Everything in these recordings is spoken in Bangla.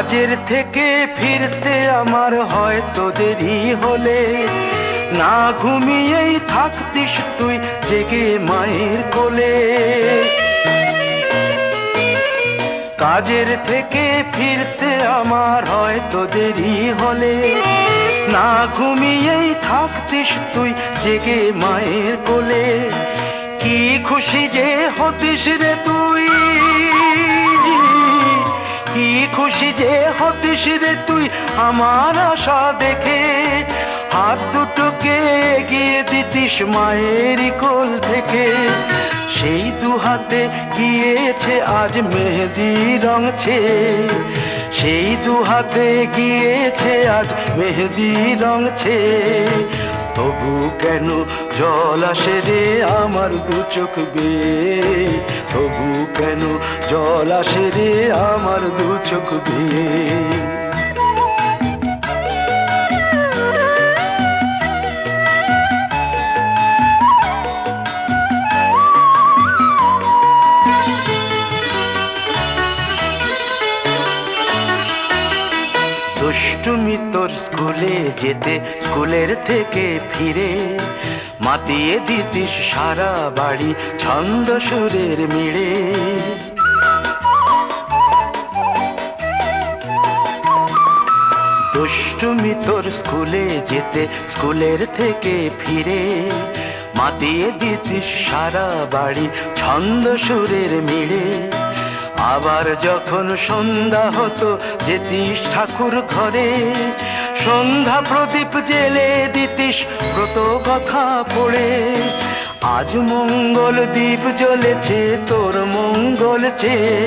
কাজের থেকে ফিরতে আমার হয়তো দেরি হলে, না ঘুমিয়েই থাকতিস তুই জেগে মায়ের কোলে। কাজের থেকে ফিরতে আমার হয়তো দেরি হলে, না ঘুমিয়েই থাকতিস তুই জেগে মায়ের কোলে। কি খুশি যে হতিস রে তুই, কি খুশি যে হতিস রে তুই আমার আশা দেখে। হাত দুটোকে এগিয়ে দিতিস মায়ের কোল থেকে। সেই দু হাতে গিয়েছে আজ মেহেদি রং ছেয়ে, সেই দু হাতে গিয়েছে আজ মেহেদি রং ছেয়ে। তবু কেন জল আসে রে আমার দু চোখ বেয়ে, তবু কেন জল আসে রে আমার দু চোখ বেয়ে। দুষ্টুমি তোর স্কুলে যেতে, স্কুলের থেকে ফিরে মাতিয়ে দিতিস সারা বাড়ি ছন্দ সুরের মিড়ে। দুষ্টুমি তোর স্কুলে যেতে, স্কুলের থেকে ফিরে মাতিয়ে দিতিস সারা বাড়ি ছন্দ সুরের মিড়ে। আবার যখন সন্ধ্যা হতো যেতিস ঠাকুর ঘরে, সন্ধ্যা প্রদীপ জেলে দিতিস ব্রত কথা পড়ে। আজ মঙ্গল দ্বীপ জ্বলেছে তোর মঙ্গল চেয়ে,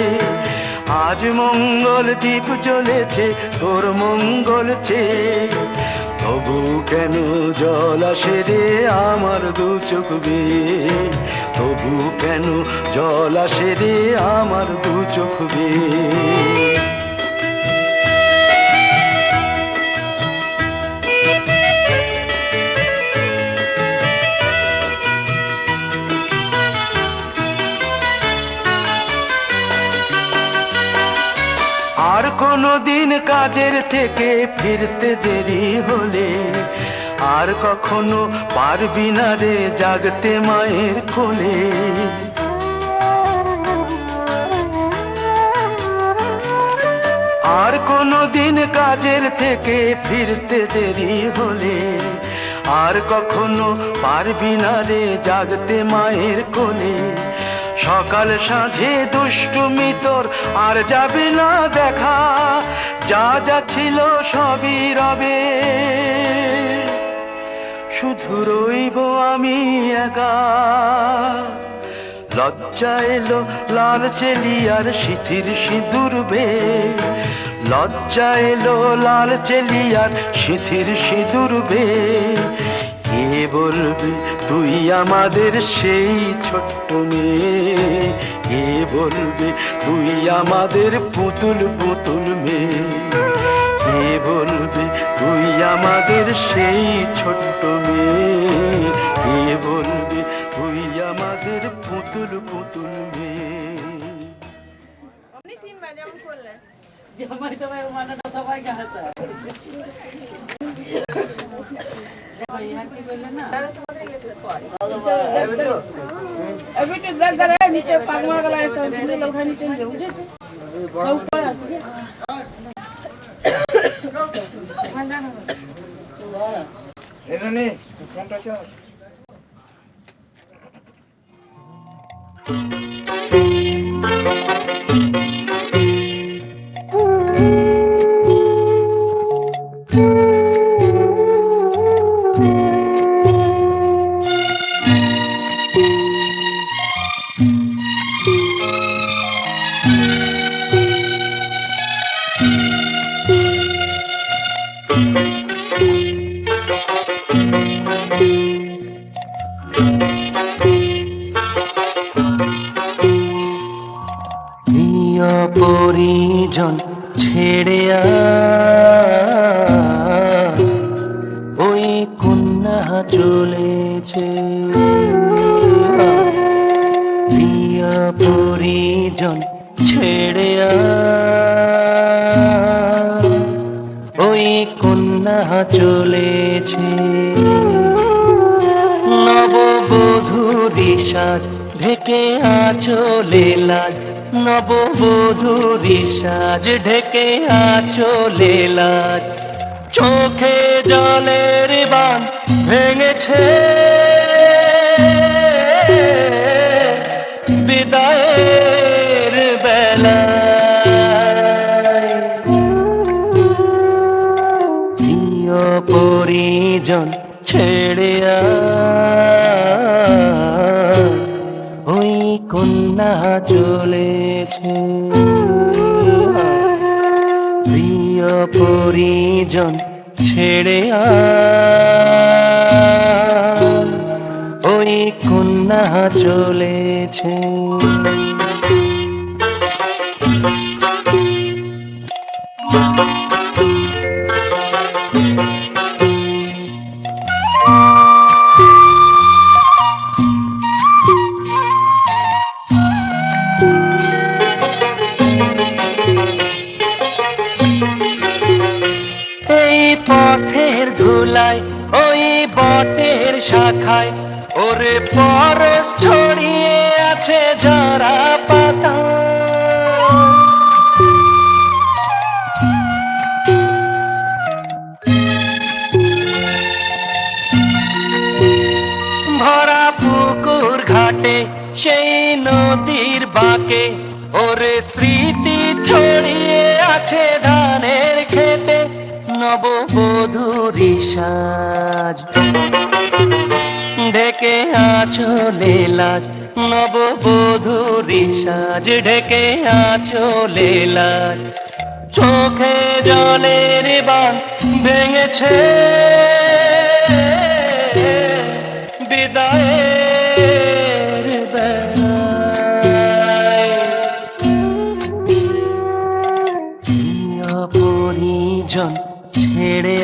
আজ মঙ্গল দ্বীপ জ্বলেছে তোর মঙ্গল চেয়ে। তবু কেন জল আসে রে আমার দু চোখ বেয়ে, তবু কেন জল আসে রে আমার দু চোখ বেয়ে। আর কোনো দিন কাজের থেকে ফিরতে দেরি হলে, আর কখনো পারবি না রে জাগতে মায়ের কোলে। আর কোনো দিন কাজের থেকে ফিরতে দেরি হলে, আর কখনো পারবি না রে জাগতে মায়ের কোলে। সকাল সাঁঝে দুষ্টুমি তোর আর যাবে না দেখা, যা যা ছিল সবই রবে, শুধু রইব আমি একা। লজ্জা এলো লাল চেলিয়ার সিথির সিঁদুর বেয়ে, লজ্জা এলো লাল চেলিয়ার সিথির সিঁদুর বেয়ে। কে বলবে তুই আমাদের সেই ছোট্ট মেয়ে, কে বলবে তুই আমাদের পুতুল পুতুল মেয়ে। কে বলবে তুই আমাদের সেই ছোট্ট মেয়ে, কে বলবে তুই আমাদের পুতুল পুতুল মেয়ে। পরিজন ছেড়ে ওই কন্যা চলেছে, প্রিয় পরিজন ছেড়ে কন্যা চলেছে, নববধূরি সাজ ঢেকে আঁচলে লাজ, নববধূরি সাজ ঢেকে আঁচলে লাজ। চোখে জলের বাঁধ ভেঙেছে, বিদায়ের বেলায়। প্রিয় পরিজন ছেড়ে ওই কন্যা চলেছে, প্রিয় পরিজন ছেড়ে ওই কন্যা চলেছে। এই পথের ধুলায় ওই বটের শাখায় ওরে পরশ ছড়িয়ে আছে ঝরা পাতা। ভরা পুকুর ঘাটে সেই নদীর বাঁকে ওরে স্মৃতি ছড়িয়ে আছে ধানের খেতে। নববধূরি সাজ ঢেকে আঁচলে লাজ, নববধূরি সাজ ঢেকে আঁচলে লাজ। চোখে জলের বাঁধ ভেঙেছে, বিদায়ের বেলায়। প্রিয় পরিজন ছেড়ে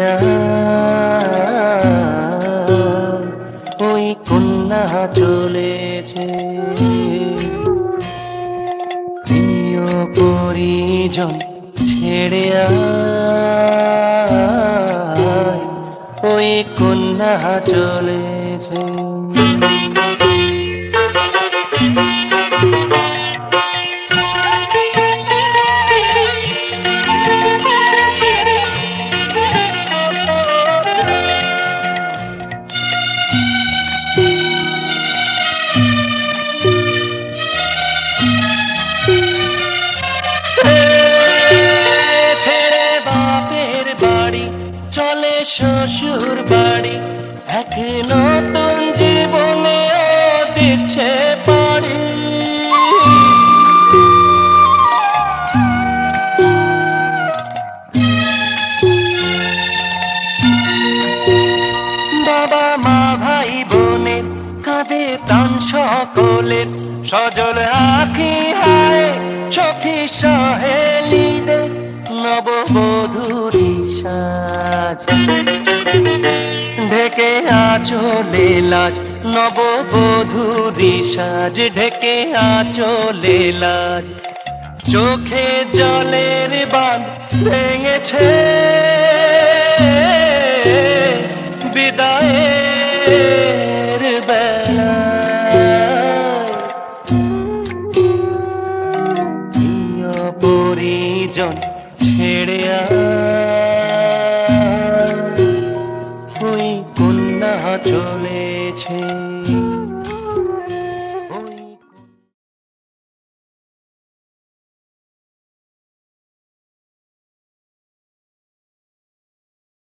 ওই কন্যা চলেছে, প্রিয় পরিজন ছেড়ে ওই কন্যা চলেছে। চলে শ্বশুর বাড়ি, এক নতুন জীবনে দিচ্ছে পাড়ি। বাবা মা ভাই বোনে কাঁদে প্রাণ সকলের, সজল আঁখি হায় সখী সহেলিদের। নববধূরি সাজ ঢেকে আঁচলে লাজ, নববধূরি সাজ ঢেকে আঁচলে লাজ। চোখে জলের বাঁধ ভেঙেছে, বিদায়ের বেলায়। প্রিয় পরিজন ছেড়ে ওই কন্যা চলে।